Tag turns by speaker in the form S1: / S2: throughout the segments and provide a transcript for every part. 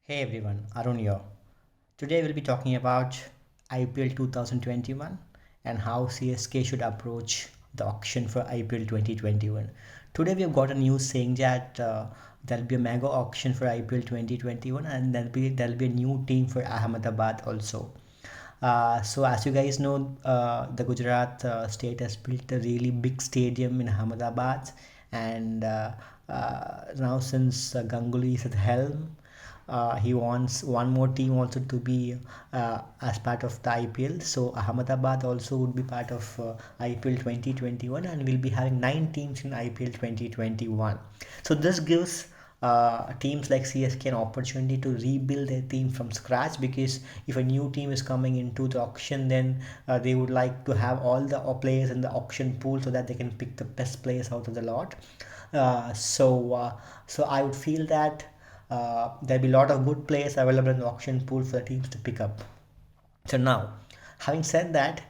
S1: Hey everyone, Arun here. Today we'll be talking about IPL 2021 and how CSK should approach the auction for IPL 2021. Today we have got a news saying that there'll be a mega auction for IPL 2021 and there'll be a new team for Ahmedabad also. So as you guys know, the Gujarat state has built a really big stadium in Ahmedabad, and now since Ganguly is at the helm, he wants one more team also to be as part of the IPL. So Ahmedabad also would be part of IPL 2021, and we'll be having 9 teams in IPL 2021. So this gives teams like CSK an opportunity to rebuild their team from scratch, because if a new team is coming into the auction, then they would like to have all the players in the auction pool so that they can pick the best players out of the lot. So I would feel that there'll be a lot of good players available in the auction pool for the teams to pick up. So now, having said that,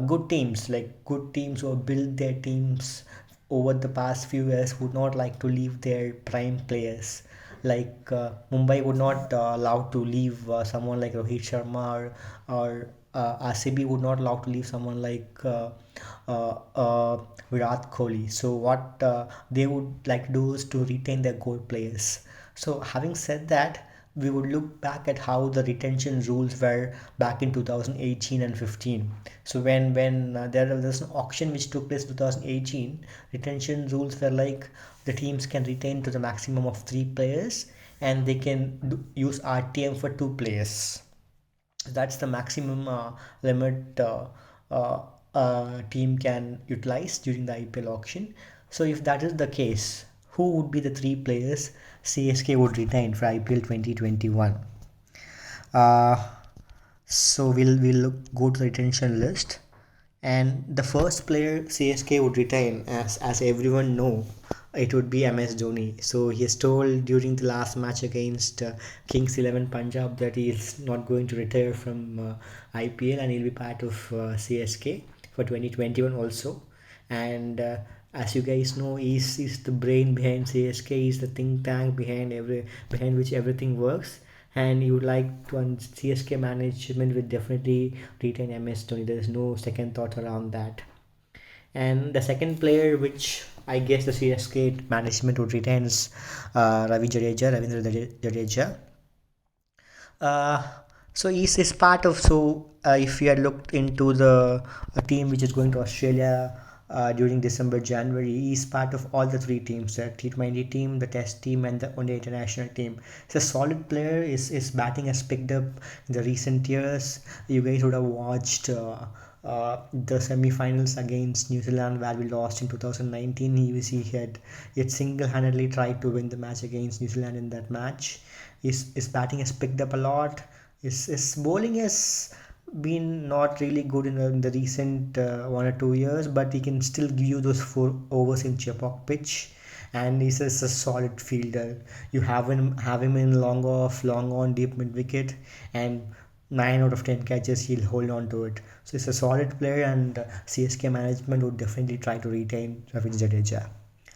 S1: good teams who have built their teams over the past few years would not like to leave their prime players. Like Mumbai would not allow to leave someone like Rohit Sharma, or RCB would not allow to leave someone like Virat Kohli. So what they would like to do is to retain their gold players. So having said that, we would look back at how the retention rules were back in 2018 and 15. So when there was an auction which took place in 2018, retention rules were like the teams can retain to the maximum of 3 players, and they can use RTM for 2 players. That's the maximum limit team can utilize during the IPL auction. So if that is the case, who would be the 3 players CSK would retain for IPL 2021? Uh, so go to the retention list, and the first player CSK would retain, as everyone know, it would be MS Dhoni. So he has told during the last match against Kings 11 Punjab that he is not going to retire from IPL, and he'll be part of CSK for 2021 also. And as you guys know, he's the brain behind CSK. He's the think tank behind which everything works, and you would like to, and CSK management will definitely retain MS Dhoni. There is no second thought around that. And the second player, which I guess the CSK management would retain, is Ravindra Jadeja. Uh, so is part of, if you had looked into the a team which is going to Australia during December January, he's part of all the 3 teams: the T20 team, the Test team, and the only international team. He's a solid player. His batting has picked up in the recent years. You guys would have watched the semi-finals against New Zealand, where we lost in 2019. He had single-handedly tried to win the match against New Zealand in that match. His batting has picked up a lot. His bowling has been not really good in the recent 1 or 2 years, but he can still give you those 4 overs in Chepauk pitch, and he's a solid fielder. You have him in long off, long on, deep mid wicket, and 9 out of 10 catches he'll hold on to it. So he's a solid player, and CSK management would definitely try to retain Ravindra Jadeja.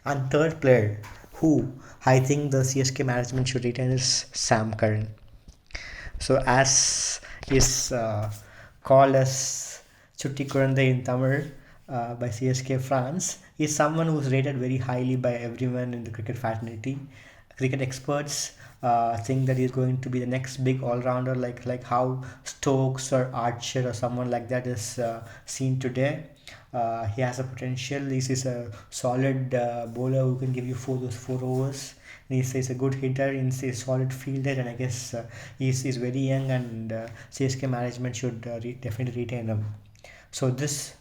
S1: And third player, who I think the CSK management should retain, is Sam Curran. So as is called as Chutti Kurande in Tamil by CSK France, is someone who's rated very highly by everyone in the cricket fraternity. Cricket experts think that he's going to be the next big all-rounder, like how Stokes or Archer or someone like that is seen today. He has a potential. This is a solid bowler who can give you those 4 overs. He's a good hitter. He's a solid fielder, and I guess he's very young, and CSK management should definitely retain him. So these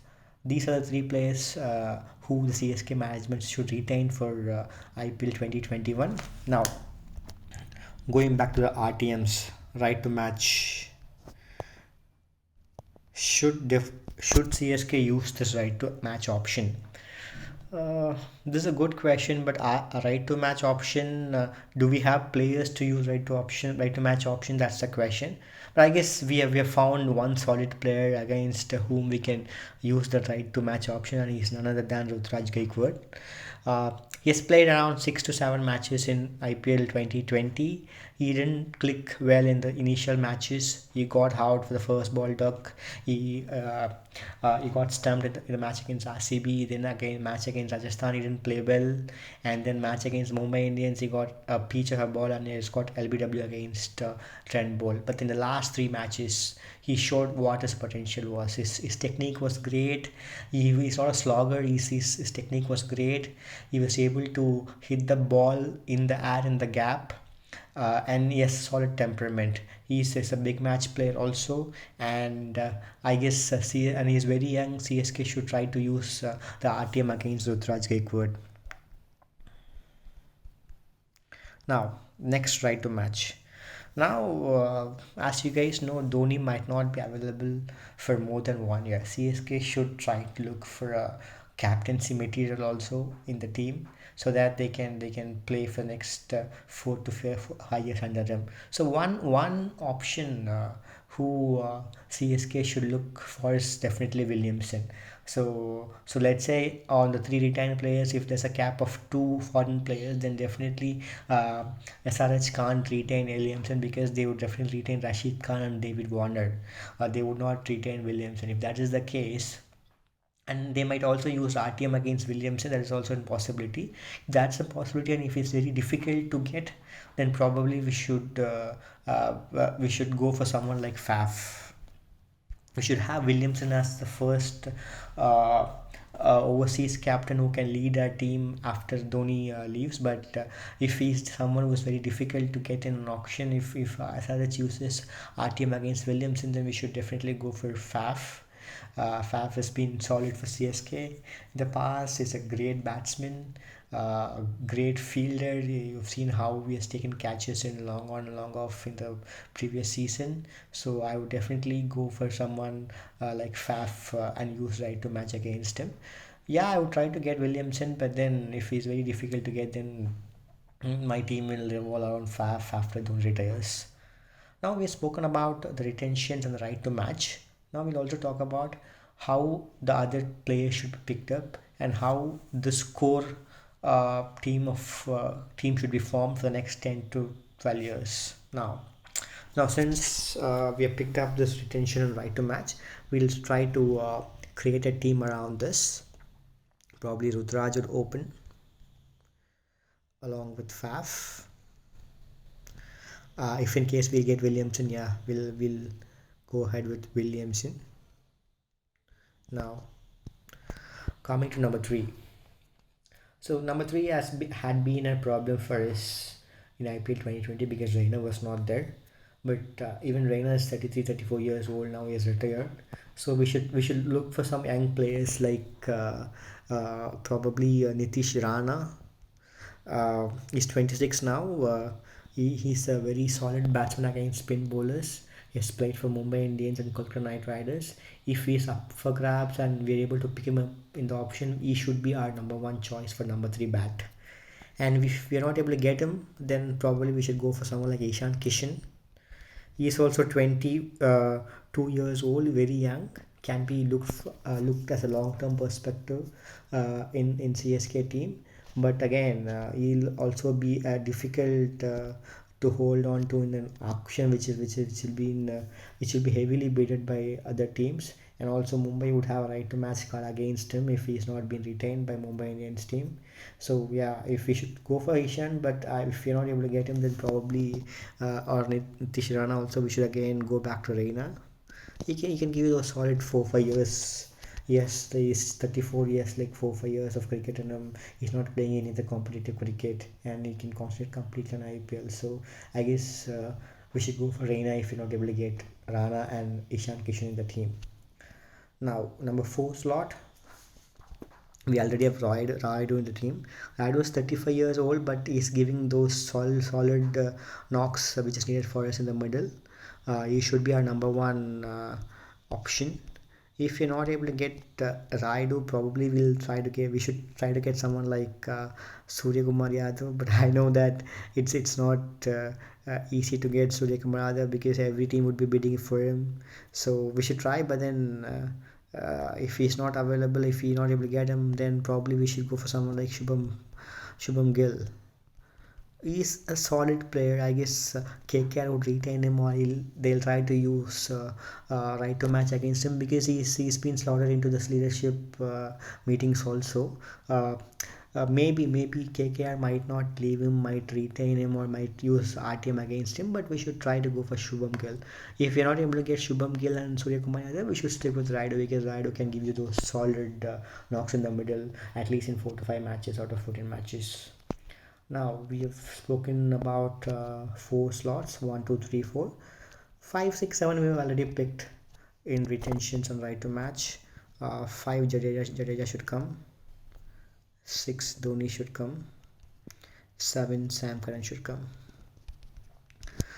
S1: are the 3 players who the CSK management should retain for IPL 2021. Now, going back to the RTMs, right to match, should CSK use this right to match option? Uh, this is a good question, but a right to match option, do we have players to use right to match option? That's the question. But I guess we have found one solid player against whom we can use the right to match option, and he's none other than Rutraj Gaikwad. He has played around 6 to 7 matches in IPL 2020. He didn't click well in the initial matches. He got out for the first ball duck. He got stumped in the match against RCB. Then again match against Rajasthan, he didn't play well. And then match against Mumbai Indians, he got a peach of a ball and he's got LBW against Trent Bolt. But in the last 3 matches, he showed what his potential was. His technique was great. He's not a slogger. His technique was great. He was able to hit the ball in the air in the gap, and he has solid temperament. He's a big match player also, and I guess and he's very young. CSK should try to use the RTM against Rutraj Gaikwad. Now, next try to match. Now, as you guys know, Dhoni might not be available for more than 1 year. CSK should try to look for a captaincy material also in the team so that they can play for next 4 to 5 years under them. So one option who CSK should look for is definitely Williamson. So let's say on the three retained players, if there's a cap of two foreign players, then definitely SRH can't retain Williamson because they would definitely retain Rashid Khan and David Warner. They would not retain Williamson. If that is the case, and they might also use RTM against Williamson, that is also a possibility. If that's a possibility, and if it's very difficult to get, then probably we should go for someone like Faf. We should have Williamson as the first overseas captain who can lead our team after Dhoni leaves. But if he's someone who's very difficult to get in an auction, if SRH uses RTM against Williamson, then we should definitely go for Faf. Faf has been solid for CSK in the past. He's a great batsman, a great fielder. You've seen how he has taken catches in long on, long off in the previous season. So I would definitely go for someone like Faf and use right to match against him. Yeah, I would try to get Williamson, but then if he's very difficult to get, then my team will revolve around Faf after Dhoni retires. Now we've spoken about the retentions and the right to match. Now we'll also talk about how the other players should be picked up and how the score team should be formed for the next 10 to 12 years. Now since we have picked up this retention and right to match, we'll try to create a team around this. Probably Rudraj would open along with Faf. If in case we get Williamson, yeah, we'll go ahead with Williamson. Now coming to number three. So number three had been a problem for us in IPL 2020 because Reina was not there. But even Reina is 33, 34 years old now. He is retired. So we should look for some young players like probably Nitish Rana. He's 26 now. He's a very solid batsman against spin bowlers. He has played for Mumbai Indians and Kolkata Knight Riders. If he's up for grabs and we're able to pick him up in the option, he should be our number one choice for number three bat. And if we are not able to get him, then probably we should go for someone like Ishan Kishan. He is also 22 years old, very young. Can be looked as a long-term perspective in CSK team. But again, he'll also be difficult to hold on to in an auction, which will be heavily bidded by other teams. And also Mumbai would have a right to match card against him if he's not been retained by Mumbai Indians team. So yeah, if we should go for Ishan, but if we're not able to get him, then probably or Nitish Rana also, we should again go back to Reina. He can give you those solid 4 5 years. Yes, he's 34 years, like 4 5 years of cricket, and he's not playing any other competitive cricket, and he can concentrate completely on IPL. So I guess we should go for Reina if we're not able to get Rana and Ishan Kishan in the team. Now, number four slot, we already have Raidu in the team. Raidu is 35 years old, but he's giving those solid knocks which is needed for us in the middle. He should be our number one option. If you're not able to get Raidu, probably we should try to get someone like Surya Kumar Yadav. But I know that it's not easy to get Surya Kumar Yadav because every team would be bidding for him. So we should try, but then if he's not available, if we're not able to get him, then probably we should go for someone like Shubham Gill. He's a solid player. I guess KKR would retain him, or they'll try to use right to match against him because he's been slotted into this leadership meetings also. Uh, maybe KKR might not leave him, might retain him, or might use RTM against him. But we should try to go for Shubham Gill. If you're not able to get Shubham Gill and Surya Kumar Yadav, we should stick with Raidu because Raidu can give you those solid knocks in the middle, at least in 4 to 5 matches out of 14 matches. Now we have spoken about four slots: one, two, three, four, 5, 6, 7. We've already picked in retentions and right to match. Five, Jadeja should come. 6, Dhoni should come. 7, Sam Curran should come.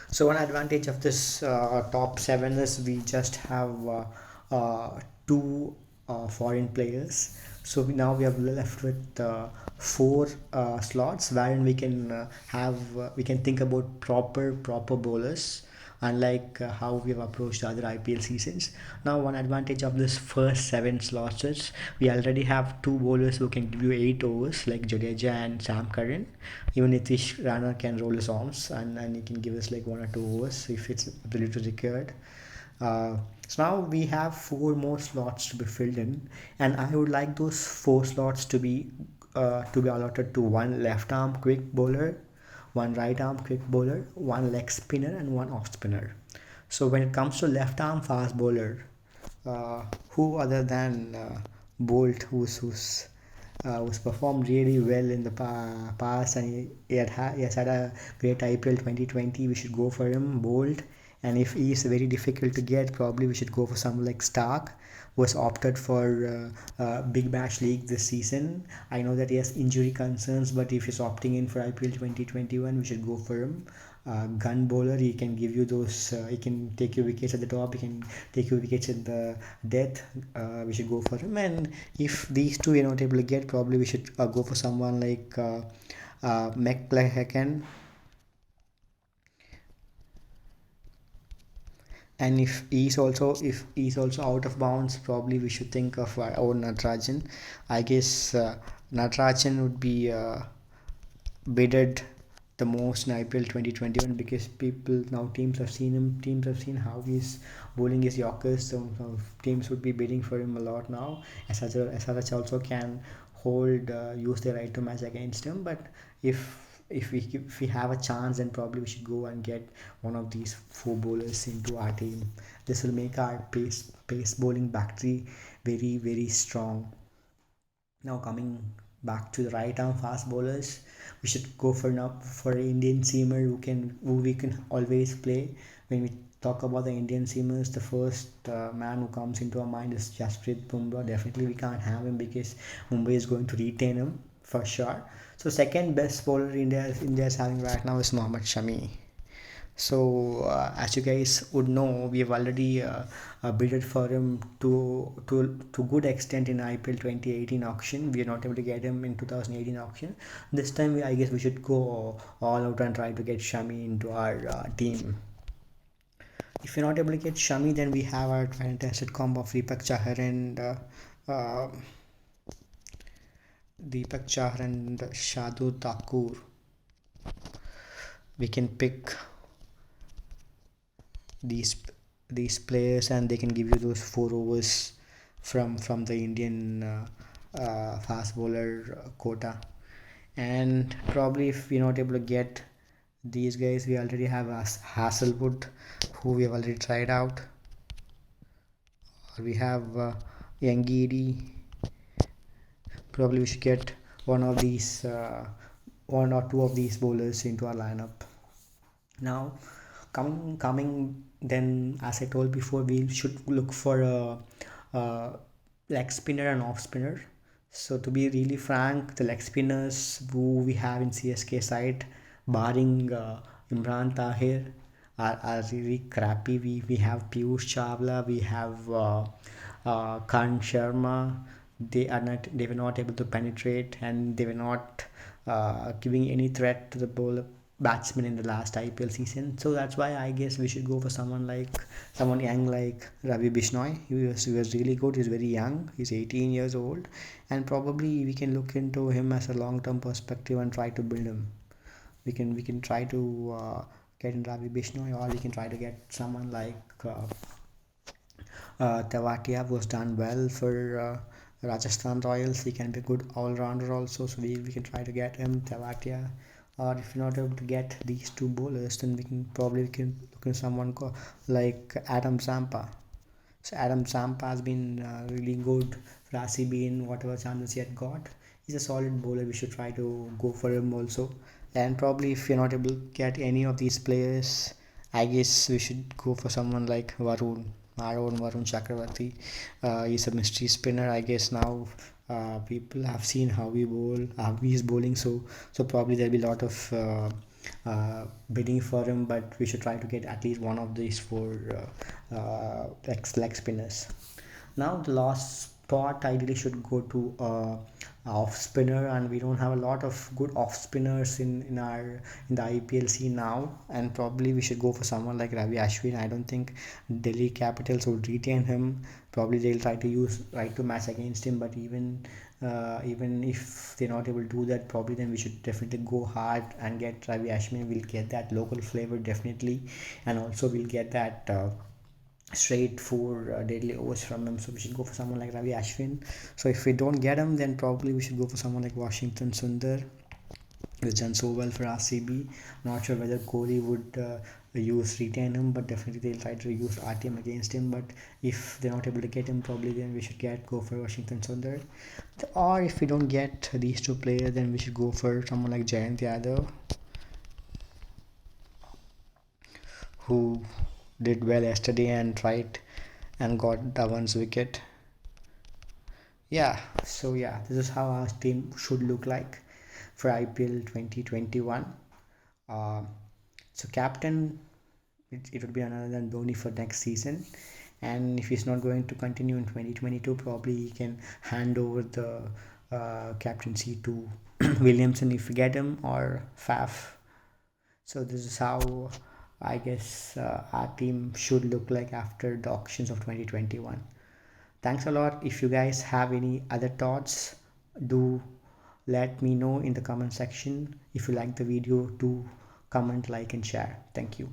S1: So one advantage of this top 7 is we just have two foreign players. So now we have left with 4 slots wherein we can think about proper bowlers, unlike how we have approached other IPL seasons. Now one advantage of this first 7 slots is we already have 2 bowlers who can give you 8 overs, like Jadeja and Sam Curran. Even Nitish Rana can roll his arms, and he can give us like 1 or 2 overs if it's absolutely required. So now we have 4 more slots to be filled in, and I would like those 4 slots to be allotted to one left arm quick bowler, one right arm quick bowler, one leg spinner, and one off spinner. So when it comes to left arm fast bowler, who other than Bolt, who's performed really well in the past, and he has had a great IPL 2020. We should go for him, Bolt. And if he is very difficult to get, probably we should go for someone like Stark, who has opted for Big Bash League this season. I know that he has injury concerns, but if he's opting in for IPL 2021, we should go for him. Gun bowler, he can give you those. He can take your wickets at the top. He can take your wickets at the death. We should go for him. And if these two you're not able to get, probably we should go for someone like McClellan. And if he's also out of bounds, probably we should think of our Natarajan. I guess Natarajan would be bidded the most in IPL 2021 because people now teams have seen him. Teams have seen how he's bowling his Yorkers. So teams would be bidding for him a lot now. SRH also can use their right to match against him. But if we have a chance, then probably we should go and get one of these 4 bowlers into our team. This will make our pace bowling battery very strong. Now coming back to the right arm fast bowlers, we should go for an Indian seamer who we can always play. When we talk about the Indian seamers, the first man who comes into our mind is Jasprit Bumrah. Definitely we can't have him because Mumbai is going to retain him for sure. So second best bowler India is having right now is Mohammad Shami. So as you guys would know, we have already bidded for him to good extent in IPL 2018 auction. We are not able to get him in 2018 auction. This time, I guess we should go all out and try to get Shami into our team. If we're not able to get Shami, then we have our fantastic combo of uh, Deepak Chahar and Shadu Thakur. We can pick these these players, and they can give you those 4 overs from the Indian fast bowler quota. And probably if we're not able to get these guys, we already have Hasselwood, who we have already tried out. We have Yangidi. Probably we should get one or 2 of these bowlers into our lineup. Now coming then, as I told before, we should look for a leg spinner and off spinner. So to be really frank, the leg spinners who we have in CSK side, barring Imran Tahir, are really crappy. We have Piyush Chawla, we have Khan Sharma, they were not able to penetrate, and they were not giving any threat to the bowler batsman in the last IPL season. So that's why I guess we should go for someone young like Ravi Bishnoi. He was really good. He's very young. He's 18 years old, and probably we can look into him as a long-term perspective and try to build him. We can try to get in Ravi Bishnoi, or we can try to get someone like Tewatia was done well for Rajasthan Royals. He can be a good all-rounder also, so we can try to get him, Tewatia. Or if you're not able to get these two bowlers, then we can look at someone like Adam Zampa. So Adam Zampa has been really good for RCB in whatever chances he had got. He's a solid bowler. We should try to go for him also. And probably if you're not able to get any of these players, I guess we should go for someone like Varun. Our own Varun Chakravarti. He's a mystery spinner. I guess now people have seen how he's bowling. So probably there'll be a lot of bidding for him, but we should try to get at least one of these four leg spinners. Now the last spot ideally should go to off spinner, and we don't have a lot of good off spinners in the IPL scene now, and probably we should go for someone like Ravi Ashwin. I don't think Delhi Capitals would retain him. Probably they'll try to use right to match against him, but even if they're not able to do that, probably then we should definitely go hard and get Ravi Ashwin. We'll get that local flavor definitely, and also we'll get that straight for deadly overs from him. So we should go for someone like Ravi Ashwin. So if we don't get him, then probably we should go for someone like Washington Sundar, who's done so well for RCB. Not sure whether Kohli would use retain him, but definitely they'll try to use RTM against him. But if they're not able to get him, probably then we should go for Washington Sundar. Or if we don't get these two players, then we should go for someone like Jayant Yadav, who did well yesterday and tried and got Dhawan's wicket. Yeah, so yeah, this is how our team should look like for IPL 2021. Uh, so captain, it would be another than Dhoni for next season. And if he's not going to continue in 2022, probably he can hand over the captaincy to Williamson if we get him, or Faf. So this is how I guess our team should look like after the auctions of 2021. Thanks a lot. If you guys have any other thoughts, do let me know in the comment section. If you like the video, do comment, like, and share. Thank you.